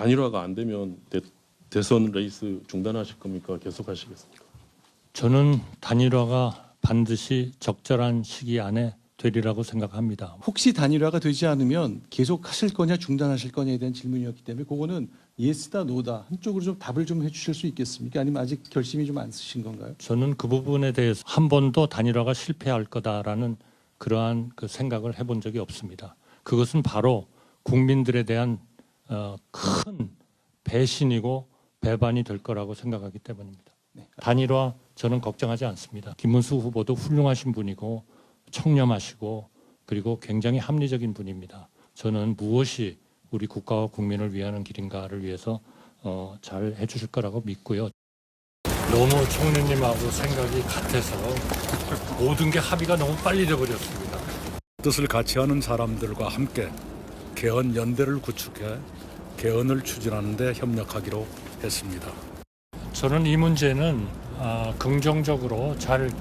단일화가 안 되면 대선 레이스 중단하실 겁니까? 계속 하시겠습니까? 저는 단일화가 반드시 적절한 시기 안에 되리라고 생각합니다. 혹시 단일화가 되지 않으면 계속 하실 거냐 중단하실 거냐에 대한 질문이었기 때문에 그거는 예스다 노다 한쪽으로 좀 답을 좀 해주실 수 있겠습니까? 아니면 아직 결심이 좀 안 쓰신 건가요? 저는 그 부분에 대해서 한 번도 단일화가 실패할 거다라는 그러한 그 생각을 해본 적이 없습니다. 그것은 바로 국민들에 대한 큰 배신이고 배반이 될 거라고 생각하기 때문입니다. 단일화 저는 걱정하지 않습니다. 김문수 후보도 훌륭하신 분이고 청렴하시고 그리고 굉장히 합리적인 분입니다. 저는 무엇이 우리 국가와 국민을 위하는 길인가를 위해서 잘 해주실 거라고 믿고요. 너무 총리님하고 생각이 같아서 모든 게 합의가 너무 빨리 돼버렸습니다. 뜻을 같이 하는 사람들과 함께 개헌 연대를 구축해 개헌을 추진하는 데 협력하기로 했습니다. 저는 이 문제는 긍정적으로 잘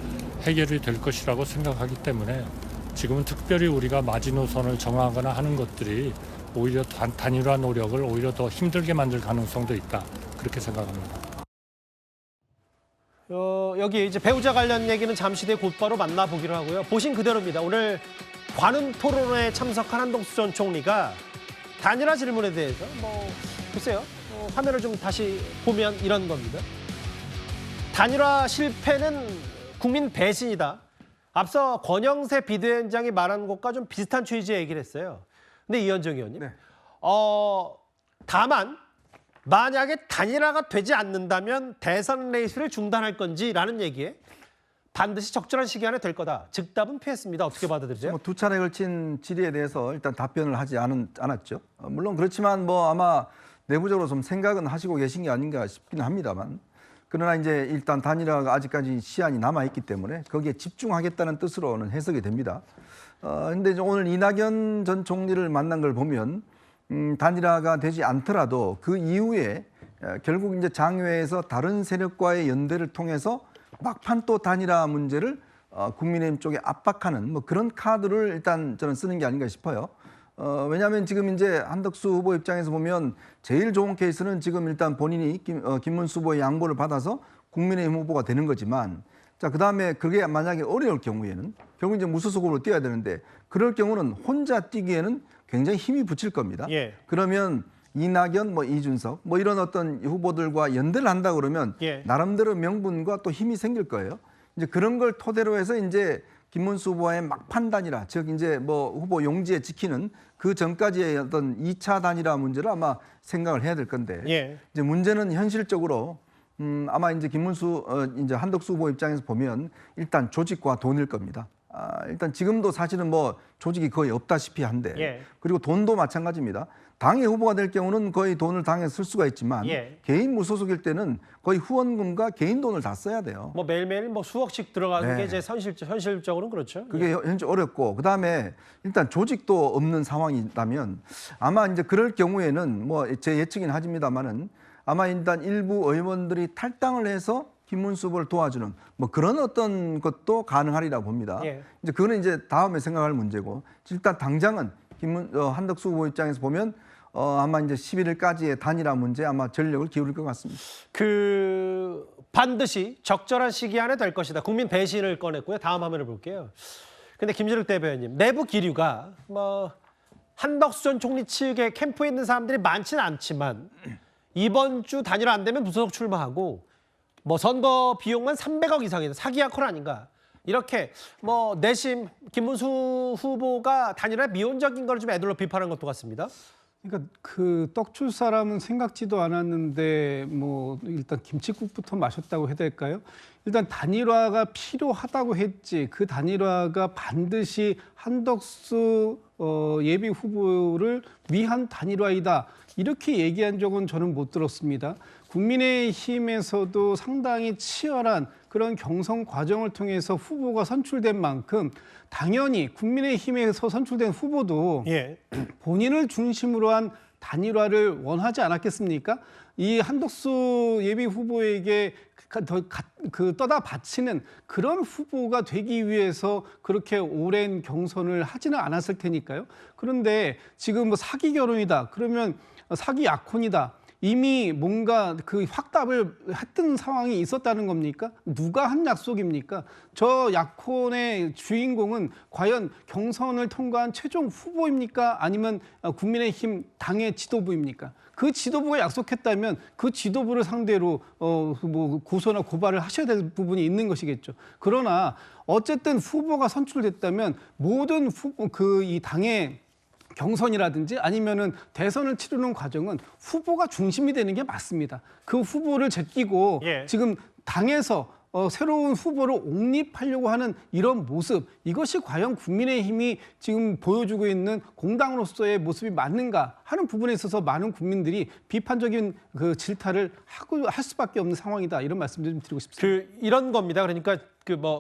해결이 될 것이라고 생각하기 때문에 지금은 특별히 우리가 마지노선을 정하거나 하는 것들이 오히려 단일화 노력을 오히려 더 힘들게 만들 가능성도 있다. 그렇게 생각합니다. 여기 이제 배우자 관련 얘기는 잠시 뒤에 곧바로 만나보기로 하고요. 보신 그대로입니다. 오늘 관훈 토론회에 참석한 한덕수 전 총리가 단일화 질문에 대해서 글쎄요. 화면을 좀 다시 보면 이런 겁니다. 단일화 실패는 국민 배신이다. 앞서 권영세 비대위원장이 말한 것과 좀 비슷한 취지의 얘기를 했어요. 근데 이현정 의원님, 네. 다만 만약에 단일화가 되지 않는다면 대선 레이스를 중단할 건지라는 얘기에 반드시 적절한 시기 안에 될 거다. 즉답은 피했습니다. 어떻게 받아들이세요? 두 차례 걸친 질의에 대해서 일단 답변을 하지 않았죠. 물론 그렇지만 아마 내부적으로 좀 생각은 하시고 계신 게 아닌가 싶긴 합니다만, 그러나 이제 일단 단일화가 아직까지 시한이 남아 있기 때문에 거기에 집중하겠다는 뜻으로는 해석이 됩니다. 근데 오늘 이낙연 전 총리를 만난 걸 보면 단일화가 되지 않더라도 그 이후에 결국 이제 장외에서 다른 세력과의 연대를 통해서 막판 또 단일화 문제를 국민의힘 쪽에 압박하는 그런 카드를 일단 저는 쓰는 게 아닌가 싶어요. 왜냐하면 지금 이제 한덕수 후보 입장에서 보면 제일 좋은 케이스는 지금 일단 본인이 김문수 후보의 양보를 받아서 국민의힘 후보가 되는 거지만, 자, 그다음에 그게 만약에 어려울 경우에는 결국 이제 무소속으로 뛰어야 되는데, 그럴 경우는 혼자 뛰기에는 굉장히 힘이 붙일 겁니다. 예. 그러면 이낙연, 이준석 이런 어떤 후보들과 연대를 한다 그러면 예. 나름대로 명분과 또 힘이 생길 거예요. 이제 그런 걸 토대로 해서 이제 김문수 후보와의 막판 단일화, 즉 이제 후보 용지에 지키는 그 전까지의 어떤 2차 단일화 문제를 아마 생각을 해야 될 건데, 예. 이제 문제는 현실적으로 아마 이제 이제 한덕수 후보 입장에서 보면 일단 조직과 돈일 겁니다. 일단 지금도 사실은 조직이 거의 없다시피 한데, 예. 그리고 돈도 마찬가지입니다. 당의 후보가 될 경우는 거의 돈을 당에 쓸 수가 있지만, 예. 개인 무소속일 때는 거의 후원금과 개인 돈을 다 써야 돼요. 매일매일 수억씩 들어가는 네. 게 이제 현실적으로는 그렇죠. 그게 현재 어렵고, 그다음에 일단 조직도 없는 상황이라면 아마 이제 그럴 경우에는 제 예측이긴 하지만은 아마 일단 일부 의원들이 탈당을 해서 김문수 후보를 도와주는 그런 어떤 것도 가능하리라고 봅니다. 예. 이제 그거는 이제 다음에 생각할 문제고, 일단 당장은 한덕수 후보 입장에서 보면 아마 이제 11일까지의 단일화 문제 아마 전력을 기울일 것 같습니다. 반드시 적절한 시기 안에 될 것이다. 국민 배신을 꺼냈고요. 다음 화면을 볼게요. 근데 김진욱 대변인, 내부 기류가 한덕수 전 총리 측의 캠프에 있는 사람들이 많지는 않지만 이번 주 단일화 안 되면 무소속 출마하고 선거 비용만 300억 이상이다. 사기 약혼 아닌가. 이렇게 내심 김문수 후보가 단일화 미온적인 걸 좀 애들로 비판한 것도 같습니다. 그러니까 그 떡줄 사람은 생각지도 않았는데 일단 김칫국부터 마셨다고 해야 될까요? 일단 단일화가 필요하다고 했지, 그 단일화가 반드시 한덕수 예비 후보를 위한 단일화이다, 이렇게 얘기한 적은 저는 못 들었습니다. 국민의힘에서도 상당히 치열한 그런 경선 과정을 통해서 후보가 선출된 만큼 당연히 국민의힘에서 선출된 후보도 예. 본인을 중심으로 한 단일화를 원하지 않았겠습니까? 이 한덕수 예비 후보에게 떠다 바치는 그런 후보가 되기 위해서 그렇게 오랜 경선을 하지는 않았을 테니까요. 그런데 지금 뭐 사기 결혼이다. 그러면 사기 약혼이다. 이미 뭔가 그 확답을 했던 상황이 있었다는 겁니까? 누가 한 약속입니까? 저 약혼의 주인공은 과연 경선을 통과한 최종 후보입니까? 아니면 국민의힘 당의 지도부입니까? 그 지도부가 약속했다면 그 지도부를 상대로 뭐 고소나 고발을 하셔야 될 부분이 있는 것이겠죠. 그러나 어쨌든 후보가 선출됐다면 모든 이 당의 경선이라든지 아니면은 대선을 치르는 과정은 후보가 중심이 되는 게 맞습니다. 그 후보를 제끼고 예. 지금 당에서 새로운 후보를 옹립하려고 하는 이런 모습, 이것이 과연 국민의힘이 지금 보여주고 있는 공당으로서의 모습이 맞는가 하는 부분에 있어서 많은 국민들이 비판적인 그 질타를 할 수밖에 없는 상황이다. 이런 말씀을 좀 드리고 싶습니다. 이런 겁니다. 그러니까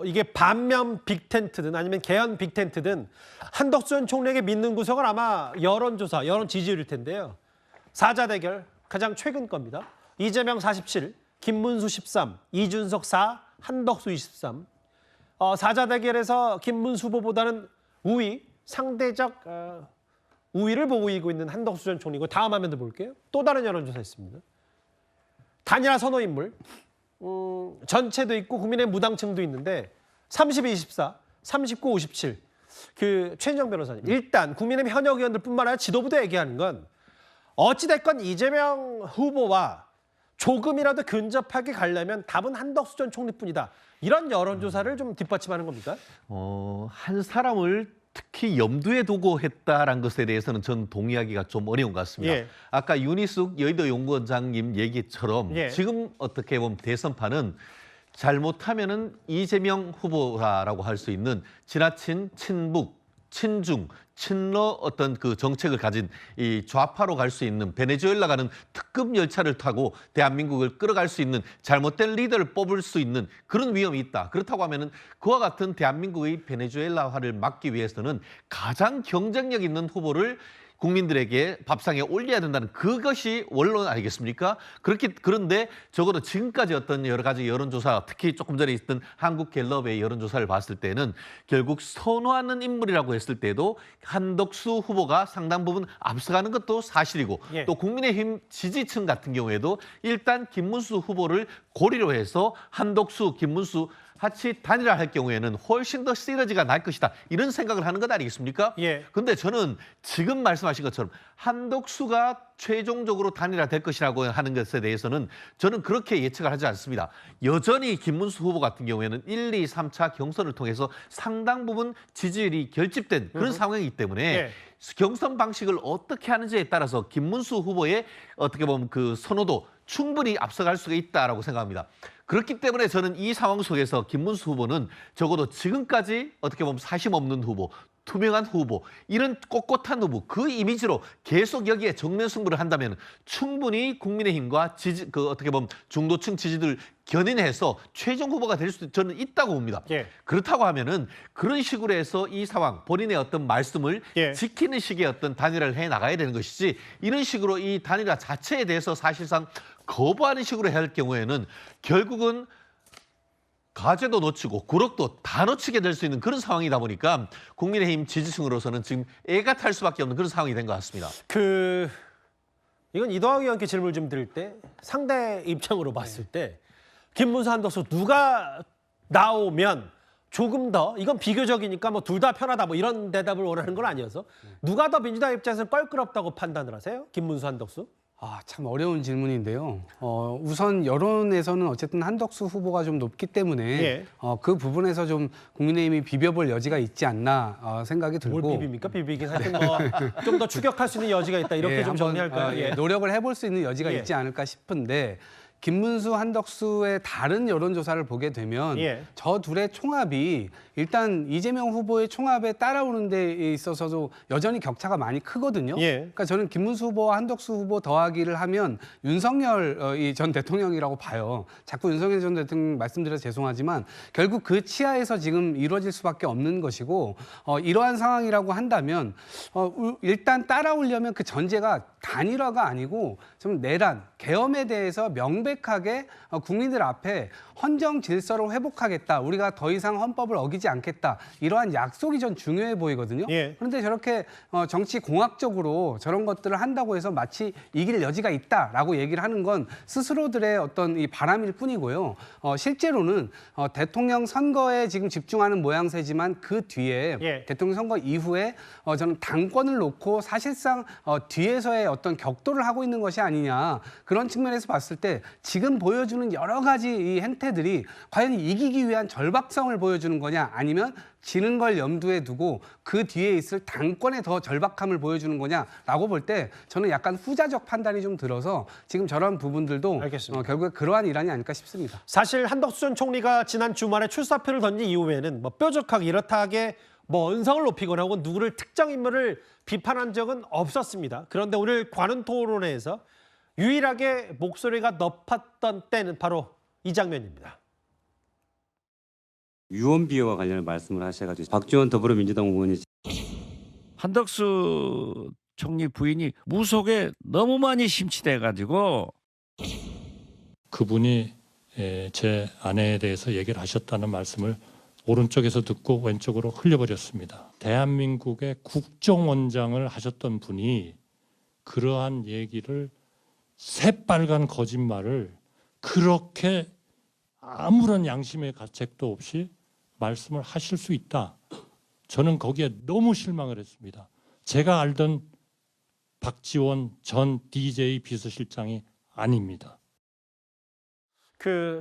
이게 반면 빅텐트든 아니면 개헌 빅텐트든 한덕수 전 총리에게 믿는 구석은 아마 여론조사, 여론 지지율일 텐데요. 사자 대결 가장 최근 겁니다. 이재명 47, 김문수 13, 이준석 4, 한덕수 23. 사자 대결에서 김문수 후보보다는 상대적 우위를 보이고 있는 한덕수 전 총리고 다음 화면도 볼게요. 또 다른 여론조사 있습니다. 단일화 선호 인물. 전체도 있고 국민의 무당층도 있는데 32, 24, 39, 57. 최인정 변호사님. 일단 국민의힘 현역 의원들뿐만 아니라 지도부도 얘기하는 건 어찌됐건 이재명 후보와 조금이라도 근접하게 가려면 답은 한덕수 전 총리뿐이다. 이런 여론조사를 좀 뒷받침하는 겁니까? 한 사람을 특히 염두에 두고 했다라는 것에 대해서는 전 동의하기가 좀 어려운 것 같습니다. 예. 아까 윤희숙 여의도 연구원장님 얘기처럼 예. 지금 어떻게 보면 대선판은 잘못하면은 이재명 후보라고 할 수 있는 지나친 친북, 친중, 친러 어떤 그 정책을 가진 이 좌파로 갈 수 있는 베네수엘라 가는 특급 열차를 타고 대한민국을 끌어갈 수 있는 잘못된 리더를 뽑을 수 있는 그런 위험이 있다. 그렇다고 하면은 그와 같은 대한민국의 베네수엘라화를 막기 위해서는 가장 경쟁력 있는 후보를 국민들에게 밥상에 올려야 된다는 그것이 원론 아니겠습니까? 그런데 적어도 지금까지 어떤 여러 가지 여론조사, 특히 조금 전에 있던 한국갤럽의 여론조사를 봤을 때는 결국 선호하는 인물이라고 했을 때도 한덕수 후보가 상당 부분 앞서가는 것도 사실이고 예. 또 국민의힘 지지층 같은 경우에도 일단 김문수 후보를 고리로 해서 한덕수, 김문수 같이 단일화할 경우에는 훨씬 더 시너지가 날 것이다. 이런 생각을 하는 것 아니겠습니까? 예. 근데 저는 지금 말씀하신 것처럼 한덕수가 최종적으로 단일화될 것이라고 하는 것에 대해서는 저는 그렇게 예측을 하지 않습니다. 여전히 김문수 후보 같은 경우에는 1, 2, 3차 경선을 통해서 상당 부분 지지율이 결집된 그런 상황이기 때문에 예. 경선 방식을 어떻게 하는지에 따라서 김문수 후보의 어떻게 보면 그 선호도 충분히 앞서갈 수가 있다라고 생각합니다. 그렇기 때문에 저는 이 상황 속에서 김문수 후보는 적어도 지금까지 어떻게 보면 사심 없는 후보, 투명한 후보, 이런 꼿꼿한 후보, 그 이미지로 계속 여기에 정면 승부를 한다면 충분히 국민의힘과 어떻게 보면 중도층 지지들 견인해서 최종 후보가 될 수도 저는 있다고 봅니다. 예. 그렇다고 하면은 그런 식으로 해서 이 상황, 본인의 어떤 말씀을 예. 지키는 식의 어떤 단일화를 해 나가야 되는 것이지 이런 식으로 이 단일화 자체에 대해서 사실상 거부하는 식으로 해야 할 경우에는 결국은 과제도 놓치고 구력도 다 놓치게 될 수 있는 그런 상황이다 보니까 국민의힘 지지층으로서는 지금 애가 탈 수밖에 없는 그런 상황이 된 것 같습니다. 이건 이동학 의원께 질문을 좀 드릴 때 상대 입장으로 봤을 때 김문수 한덕수 누가 나오면 조금 더 이건 비교적이니까 뭐 둘 다 편하다 뭐 이런 대답을 원하는 건 아니어서 누가 더 민주당 입장에서는 껄끄럽다고 판단을 하세요? 김문수 한덕수? 참 어려운 질문인데요. 우선 여론에서는 어쨌든 한덕수 후보가 좀 높기 때문에 예. 그 부분에서 좀 국민의힘이 비벼볼 여지가 있지 않나 생각이 들고. 뭘 비빕니까? 비비긴 하여튼 뭐 좀 더 추격할 수 있는 여지가 있다 이렇게 좀 한번, 정리할까요? 예. 노력을 해볼 수 있는 여지가 예. 있지 않을까 싶은데 김문수, 한덕수의 다른 여론조사를 보게 되면 예. 저 둘의 총합이 일단 이재명 후보의 총합에 따라오는 데 있어서도 여전히 격차가 많이 크거든요. 예. 그러니까 저는 김문수 후보와 한덕수 후보 더하기를 하면 윤석열 전 대통령이라고 봐요. 자꾸 윤석열 전 대통령 말씀드려서 죄송하지만 결국 그 치하에서 지금 이루어질 수밖에 없는 것이고 이러한 상황이라고 한다면 일단 따라오려면 그 전제가 단일화가 아니고 좀 내란, 계엄에 대해서 명백 명백하게 국민들 앞에 헌정 질서를 회복하겠다. 우리가 더 이상 헌법을 어기지 않겠다. 이러한 약속이 전 중요해 보이거든요. 예. 그런데 저렇게 정치 공학적으로 저런 것들을 한다고 해서 마치 이길 여지가 있다라고 얘기를 하는 건 스스로들의 어떤 이 바람일 뿐이고요. 실제로는 대통령 선거에 지금 집중하는 모양새지만 그 뒤에 예. 대통령 선거 이후에 저는 당권을 놓고 사실상 뒤에서의 어떤 격돌을 하고 있는 것이 아니냐. 그런 측면에서 봤을 때 지금 보여주는 여러 가지 이 행태들이 과연 이기기 위한 절박성을 보여주는 거냐 아니면 지는 걸 염두에 두고 그 뒤에 있을 당권의 더 절박함을 보여주는 거냐라고 볼 때 저는 약간 후자적 판단이 좀 들어서 지금 저런 부분들도 알겠습니다. 결국에 그러한 일환이 아닐까 싶습니다. 사실 한덕수 전 총리가 지난 주말에 출사표를 던진 이후에는 뭐 뾰족하게 이렇다하게 뭐 언성을 높이거나 혹은 누구를 특정 인물을 비판한 적은 없었습니다. 그런데 오늘 관훈 토론회에서 유일하게 목소리가 높았던 때는 바로 이 장면입니다. 유언비어와 관련해 말씀을 하셔가지고 박지원 더불어민주당 의원이 한덕수 총리 부인이 무속에 너무 많이 심취돼가지고 그분이 제 아내에 대해서 얘기를 하셨다는 말씀을 오른쪽에서 듣고 왼쪽으로 흘려버렸습니다. 대한민국의 국정원장을 하셨던 분이 그러한 얘기를 새빨간 거짓말을 그렇게 아무런 양심의 가책도 없이 말씀을 하실 수 있다. 저는 거기에 너무 실망을 했습니다. 제가 알던 박지원 전 DJ 비서실장이 아닙니다.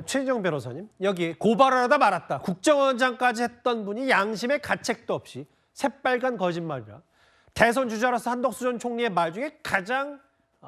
최인정 변호사님, 여기 고발을 하다 말았다. 국정원장까지 했던 분이 양심의 가책도 없이 새빨간 거짓말이라. 대선 주자로서 한덕수 전 총리의 말 중에 가장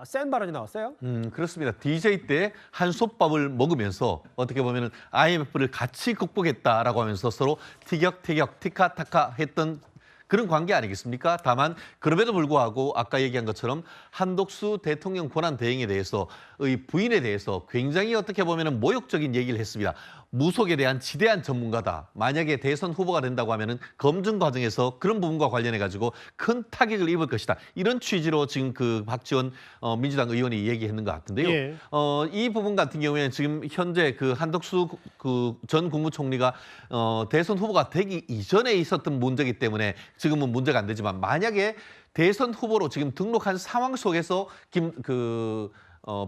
센 발언이 나왔어요. 그렇습니다. DJ 때 한솥밥을 먹으면서 어떻게 보면은 IMF를 같이 극복했다라고 하면서 서로 티격태격, 티카타카 했던 그런 관계 아니겠습니까? 다만 그럼에도 불구하고 아까 얘기한 것처럼 한덕수 대통령 권한 대행에 대해서 의 부인에 대해서 굉장히 어떻게 보면은 모욕적인 얘기를 했습니다. 무속에 대한 지대한 전문가다. 만약에 대선 후보가 된다고 하면은 검증 과정에서 그런 부분과 관련해 가지고 큰 타격을 입을 것이다. 이런 취지로 지금 그 박지원 민주당 의원이 얘기했는 것 같은데요. 예. 이 부분 같은 경우에는 지금 현재 그 한덕수 그 전 국무총리가 대선 후보가 되기 이전에 있었던 문제이기 때문에 지금은 문제가 안 되지만 만약에 대선 후보로 지금 등록한 상황 속에서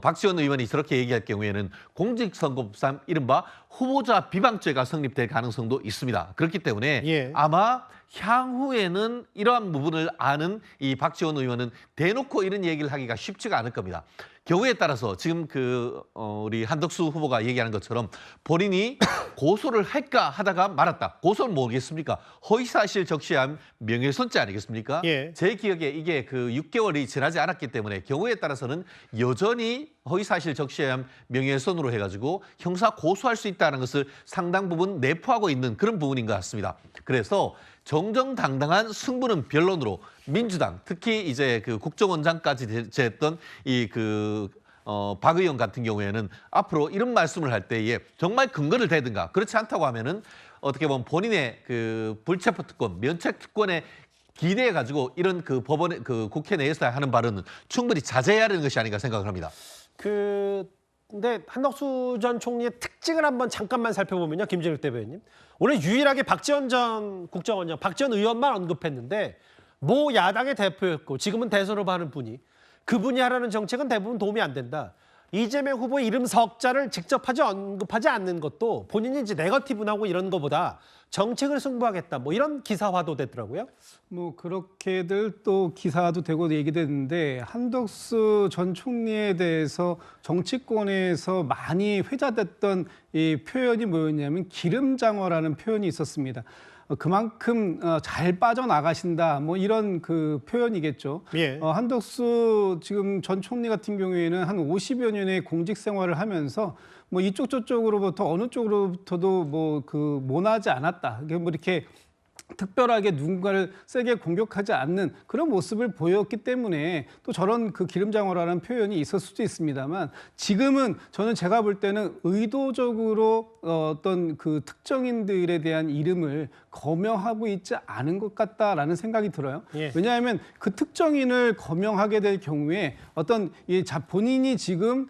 박지원 의원이 저렇게 얘기할 경우에는 공직선거법상 이른바 후보자 비방죄가 성립될 가능성도 있습니다. 그렇기 때문에 예. 아마 향후에는 이러한 부분을 아는 이 박지원 의원은 대놓고 이런 얘기를 하기가 쉽지가 않을 겁니다. 경우에 따라서 지금 우리 한덕수 후보가 얘기하는 것처럼 본인이 고소를 할까 하다가 말았다. 고소는 뭐겠습니까? 허위사실 적시한 명예훼손죄 아니겠습니까? 예. 제 기억에 이게 6개월이 지나지 않았기 때문에 경우에 따라서는 여전히 허위사실 적시한 명예훼손으로 해가지고 형사 고소할 수 있다는 것을 상당 부분 내포하고 있는 그런 부분인 것 같습니다. 그래서 정정당당한 승부는 변론으로 민주당 특히 이제 국정원장까지 제했던 박 의원 같은 경우에는 앞으로 이런 말씀을 할 때에 정말 근거를 대든가 그렇지 않다고 하면은 어떻게 보면 본인의 불체포 특권, 면책 특권에 기대해 가지고 이런 법원의 국회 내에서 하는 발언은 충분히 자제해야 하는 것이 아닌가 생각을 합니다. 근데 한덕수 전 총리의 특징을 한번 잠깐만 살펴보면요. 김진욱 대변인. 오늘 유일하게 박지원 전 국정원장, 박지원 의원만 언급했는데 모 야당의 대표였고 지금은 대선 후보하는 분이 그분이 하라는 정책은 대부분 도움이 안 된다. 이재명 후보의 이름 석자를 직접 언급하지 않는 것도 본인이 이제 네거티브나고 이런 거보다 정책을 승부하겠다. 뭐 이런 기사화도 됐더라고요. 뭐 그렇게들 또 기사도 되고 얘기됐는데 한덕수 전 총리에 대해서 정치권에서 많이 회자됐던 이 표현이 뭐였냐면 기름장어라는 표현이 있었습니다. 그만큼 잘 빠져나가신다 뭐 이런 표현이겠죠. 예. 한덕수 지금 전 총리 같은 경우에는 한 50여 년의 공직 생활을 하면서 뭐 이쪽 저쪽으로부터 어느 쪽으로부터도 모나지 않았다. 뭐 이렇게 특별하게 누군가를 세게 공격하지 않는 그런 모습을 보였기 때문에 또 저런 그 기름장어라는 표현이 있을 수도 있습니다만, 지금은 저는 제가 볼 때는 의도적으로 어떤 그 특정인들에 대한 이름을 거명하고 있지 않은 것 같다라는 생각이 들어요. 예. 왜냐하면 그 특정인을 거명하게 될 경우에 어떤 본인이 지금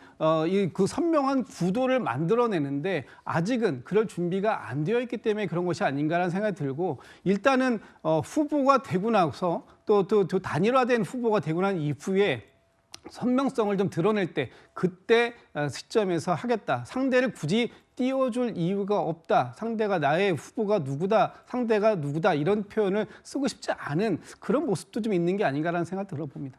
이 그 선명한 구도를 만들어내는데 아직은 그럴 준비가 안 되어 있기 때문에 그런 것이 아닌가라는 생각이 들고, 일단은 후보가 되고 나서 또 단일화된 후보가 되고 난 이후에 선명성을 좀 드러낼 때, 그때 시점에서 하겠다. 상대를 굳이 띄워줄 이유가 없다. 상대가 나의 후보가 누구다. 상대가 누구다. 이런 표현을 쓰고 싶지 않은 그런 모습도 좀 있는 게 아닌가라는 생각이 들어봅니다.